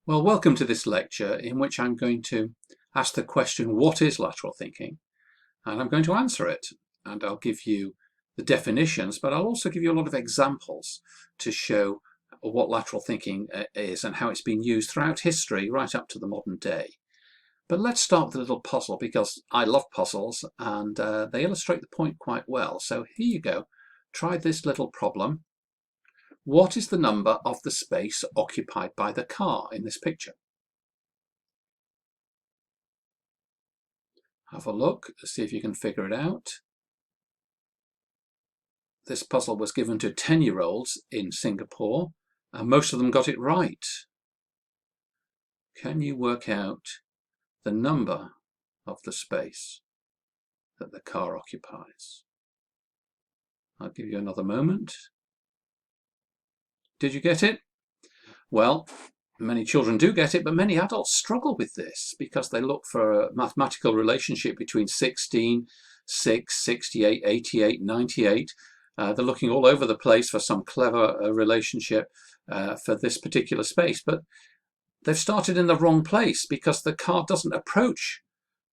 Well, welcome to this lecture in which I'm going to ask the question, what is lateral thinking? And I'm going to answer it. And I'll give you the definitions, but I'll also give you a lot of examples to show what lateral thinking is and how it's been used throughout history right up to the modern day. But let's start with a little puzzle because I love puzzles and they illustrate the point quite well. So here you go. Try this little problem. What is the number of the space occupied by the car in this picture? Have a look, see if you can figure it out. This puzzle was given to 10-year-olds in Singapore, and most of them got it right. Can you work out the number of the space that the car occupies? I'll give you another moment. Did you get it? Well, many children do get it, but many adults struggle with this because they look for a mathematical relationship between 16, 6, 68, 88, 98. They're looking all over the place for some clever relationship for this particular space, but they've started in the wrong place because the car doesn't approach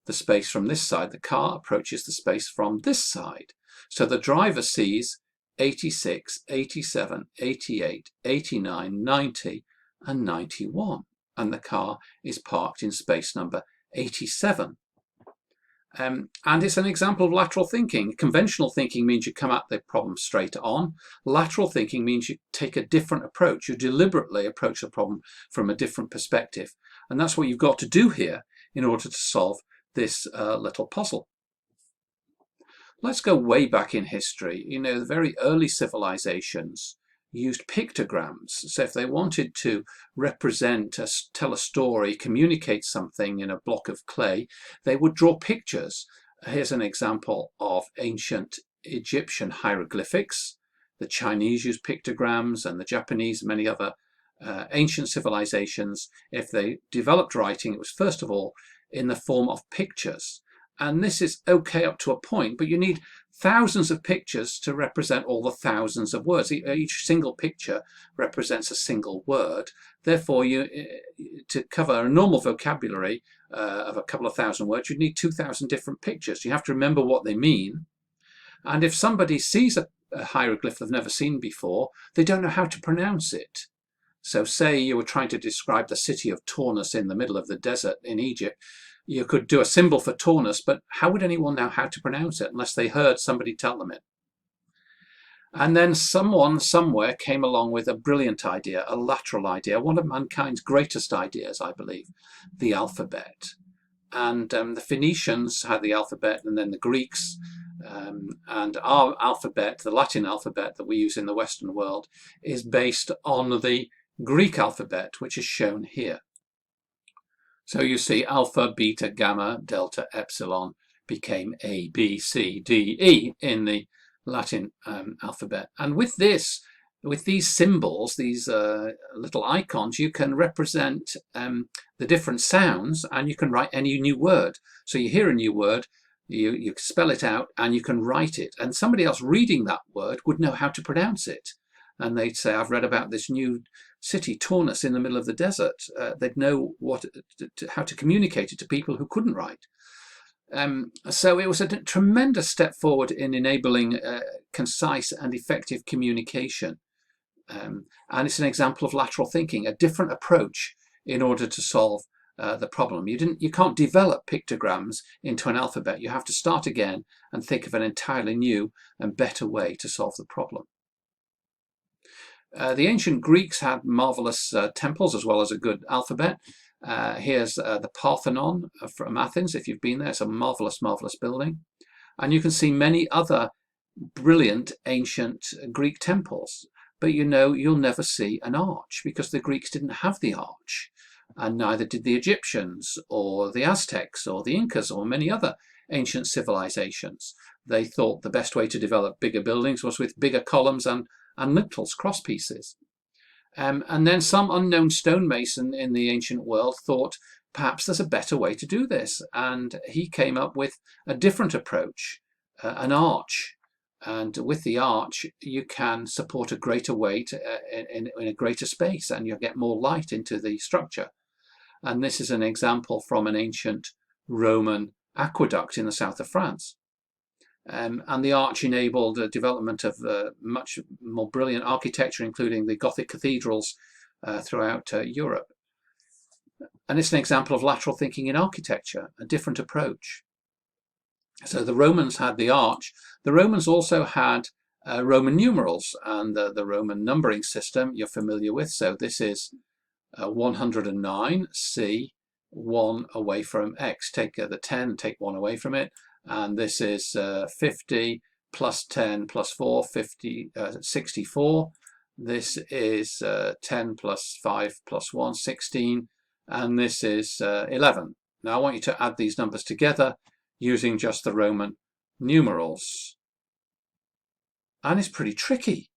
the space from this side. The car approaches the space from this side. So the driver sees 86, 87, 88, 89, 90, and 91, and the car is parked in space number 87. And it's an example of lateral thinking. Conventional thinking means you come at the problem straight on. Lateral thinking means you take a different approach. You deliberately approach the problem from a different perspective. And that's what you've got to do here in order to solve this little puzzle. Let's go way back in history. You know, the very early civilizations used pictograms. So if they wanted to represent, tell a story, communicate something in a block of clay, they would draw pictures. Here's an example of ancient Egyptian hieroglyphics. The Chinese used pictograms, and the Japanese, many other ancient civilizations. If they developed writing, it was first of all in the form of pictures. And this is okay up to a point, but you need thousands of pictures to represent all the thousands of words. Each single picture represents a single word. Therefore, to cover a normal vocabulary of a couple of thousand words, you'd need 2,000 different pictures. You have to remember what they mean. And if somebody sees a hieroglyph they've never seen before, they don't know how to pronounce it. So say you were trying to describe the city of Taunus in the middle of the desert in Egypt. You could do a symbol for Taunus, but how would anyone know how to pronounce it unless they heard somebody tell them it? And then someone somewhere came along with a brilliant idea, a lateral idea, one of mankind's greatest ideas, I believe, the alphabet. And the Phoenicians had the alphabet, and then the Greeks, and our alphabet, the Latin alphabet that we use in the Western world, is based on the Greek alphabet, which is shown here. So you see alpha, beta, gamma, delta, epsilon became A, B, C, D, E in the Latin alphabet. And with this, with these symbols, these little icons, you can represent the different sounds, and you can write any new word. So you hear a new word, you spell it out, and you can write it. And somebody else reading that word would know how to pronounce it. And they'd say, I've read about this new city, Taunus, in the middle of the desert. They'd know how to communicate it to people who couldn't write. So it was a tremendous step forward in enabling concise and effective communication. And it's an example of lateral thinking, a different approach in order to solve the problem. You can't develop pictograms into an alphabet. You have to start again and think of an entirely new and better way to solve the problem. The ancient Greeks had marvelous temples as well as a good alphabet. Here's the Parthenon from Athens. If you've been there, it's a marvelous, marvelous building. And you can see many other brilliant ancient Greek temples. But you know, you'll never see an arch because the Greeks didn't have the arch. And neither did the Egyptians or the Aztecs or the Incas or many other ancient civilizations. They thought the best way to develop bigger buildings was with bigger columns and lintels, cross pieces. And then some unknown stonemason in the ancient world thought perhaps there's a better way to do this. And he came up with a different approach, an arch. And with the arch, you can support a greater weight in a greater space, and you'll get more light into the structure. And this is an example from an ancient Roman aqueduct in the south of France. And the arch enabled the development of much more brilliant architecture, including the Gothic cathedrals throughout Europe. And it's an example of lateral thinking in architecture, a different approach. So the Romans had the arch. The Romans also had Roman numerals, and the Roman numbering system you're familiar with. So this is 109, C, 1 away from X. Take the 10, take 1 away from it. And this is 50 plus 10 plus 4, 64. This is 10 plus 5 plus 1, 16. And this is 11. Now I want you to add these numbers together using just the Roman numerals. And it's pretty tricky.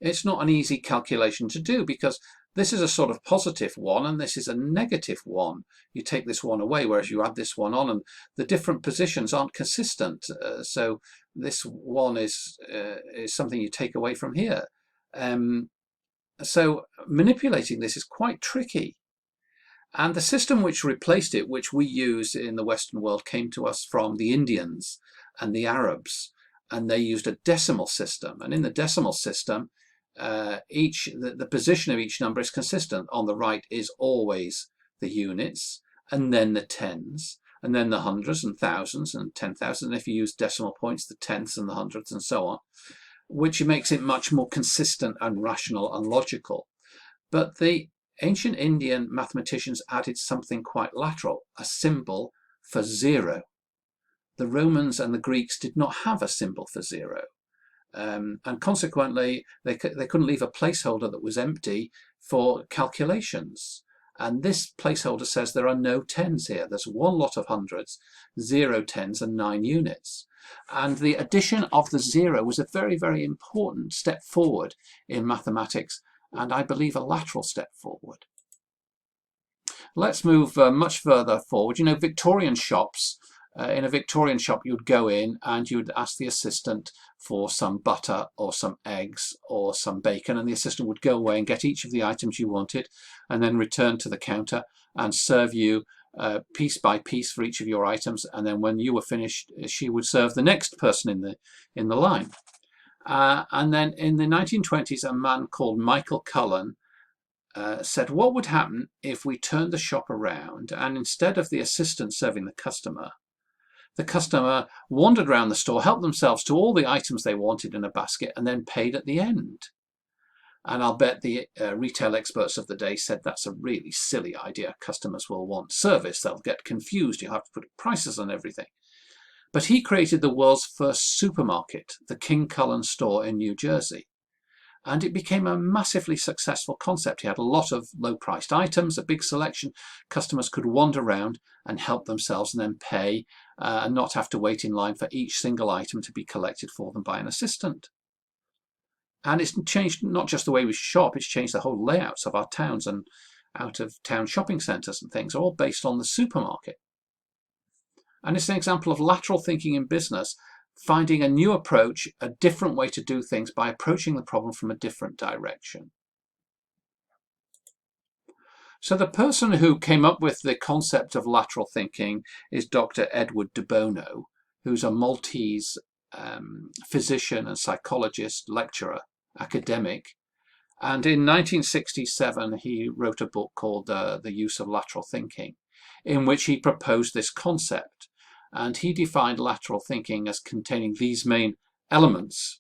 It's not an easy calculation to do because this is a sort of positive 1 and this is a negative 1. You take this 1 away, whereas you add this 1 on, and the different positions aren't consistent. So this 1 is something you take away from here. So manipulating this is quite tricky. And the system which replaced it, which we use in the Western world, came to us from the Indians and the Arabs, and they used a decimal system. And in the decimal system, the position of each number is consistent. On the right is always the units, and then the tens, and then the hundreds and thousands and 10,000. And if you use decimal points, the tenths and the hundreds and so on, which makes it much more consistent and rational and logical. But the ancient Indian mathematicians added something quite lateral, a symbol for 0. The Romans and the Greeks did not have a symbol for 0. And consequently, they couldn't leave a placeholder that was empty for calculations. And this placeholder says there are no tens here. There's 1 lot of hundreds, 0 tens, and 9 units. And the addition of the 0 was a very, very important step forward in mathematics, and I believe a lateral step forward. Let's move much further forward. You know, Victorian shops, in a Victorian shop you'd go in and you'd ask the assistant for some butter or some eggs or some bacon, and the assistant would go away and get each of the items you wanted and then return to the counter and serve you piece by piece for each of your items, and then when you were finished she would serve the next person in the line. And then in the 1920s, a man called Michael Cullen said, what would happen if we turned the shop around and instead of the assistant serving the customer wandered around the store, helped themselves to all the items they wanted in a basket, and then paid at the end? And I'll bet the retail experts of the day said that's a really silly idea. Customers will want service. They'll get confused. You'll have to put prices on everything. But he created the world's first supermarket, the King Cullen store in New Jersey. And it became a massively successful concept. He had a lot of low-priced items, a big selection. Customers could wander around and help themselves and then pay and not have to wait in line for each single item to be collected for them by an assistant. And it's changed not just the way we shop, it's changed the whole layouts of our towns, and out-of-town shopping centres and things are all based on the supermarket. And it's an example of lateral thinking in business, finding a new approach, a different way to do things by approaching the problem from a different direction. So the person who came up with the concept of lateral thinking is Dr. Edward de Bono, who's a Maltese physician and psychologist, lecturer, academic. And in 1967, he wrote a book called The Use of Lateral Thinking, in which he proposed this concept. And he defined lateral thinking as containing these main elements: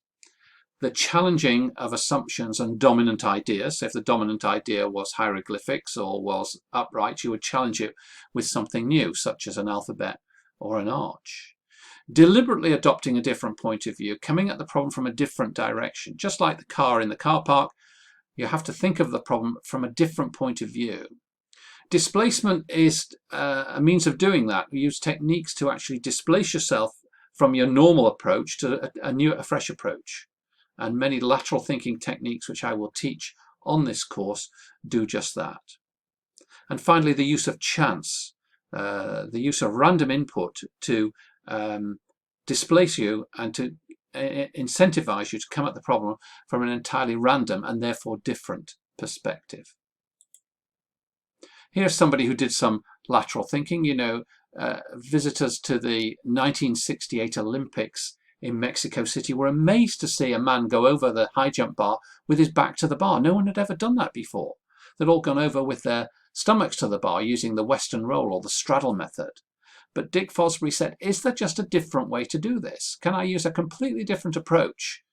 the challenging of assumptions and dominant ideas. So if the dominant idea was hieroglyphics or was upright, you would challenge it with something new, such as an alphabet or an arch. Deliberately adopting a different point of view, coming at the problem from a different direction. Just like the car in the car park, you have to think of the problem from a different point of view. Displacement is a means of doing that. We use techniques to actually displace yourself from your normal approach to a fresh approach. And many lateral thinking techniques, which I will teach on this course, do just that. And finally, the use of chance, the use of random input to displace you and to incentivize you to come at the problem from an entirely random and therefore different perspective. Here's somebody who did some lateral thinking. You know, visitors to the 1968 Olympics in Mexico City were amazed to see a man go over the high jump bar with his back to the bar. No one had ever done that before. They'd all gone over with their stomachs to the bar using the Western roll or the straddle method. But Dick Fosbury said, is there just a different way to do this? Can I use a completely different approach?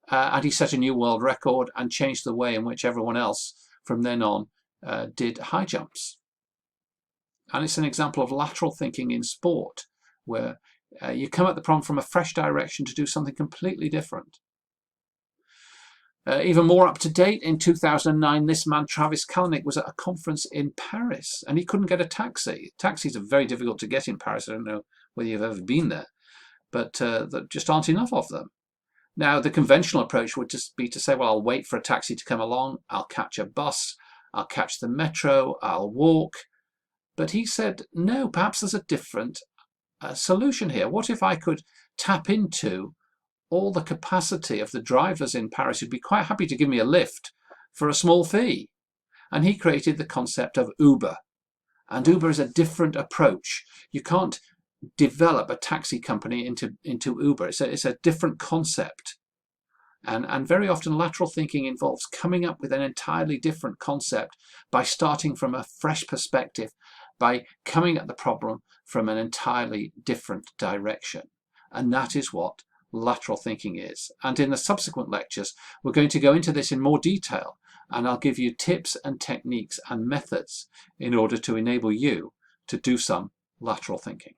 And he set a new world record and changed the way in which everyone else from then on did high jumps. And it's an example of lateral thinking in sport, where you come at the problem from a fresh direction to do something completely different. Even more up to date, in 2009, this man, Travis Kalanick, was at a conference in Paris and he couldn't get a taxi. Taxis are very difficult to get in Paris. I don't know whether you've ever been there, but there just aren't enough of them. Now, the conventional approach would just be to say, well, I'll wait for a taxi to come along, I'll catch a bus, I'll catch the metro, I'll walk. But he said, no, perhaps there's a different solution here. What if I could tap into all the capacity of the drivers in Paris who'd be quite happy to give me a lift for a small fee? And he created the concept of Uber. And Uber is a different approach. You can't develop a taxi company into Uber. It's a different concept. And very often lateral thinking involves coming up with an entirely different concept by starting from a fresh perspective, by coming at the problem from an entirely different direction. And that is what lateral thinking is. And in the subsequent lectures, we're going to go into this in more detail, and I'll give you tips and techniques and methods in order to enable you to do some lateral thinking.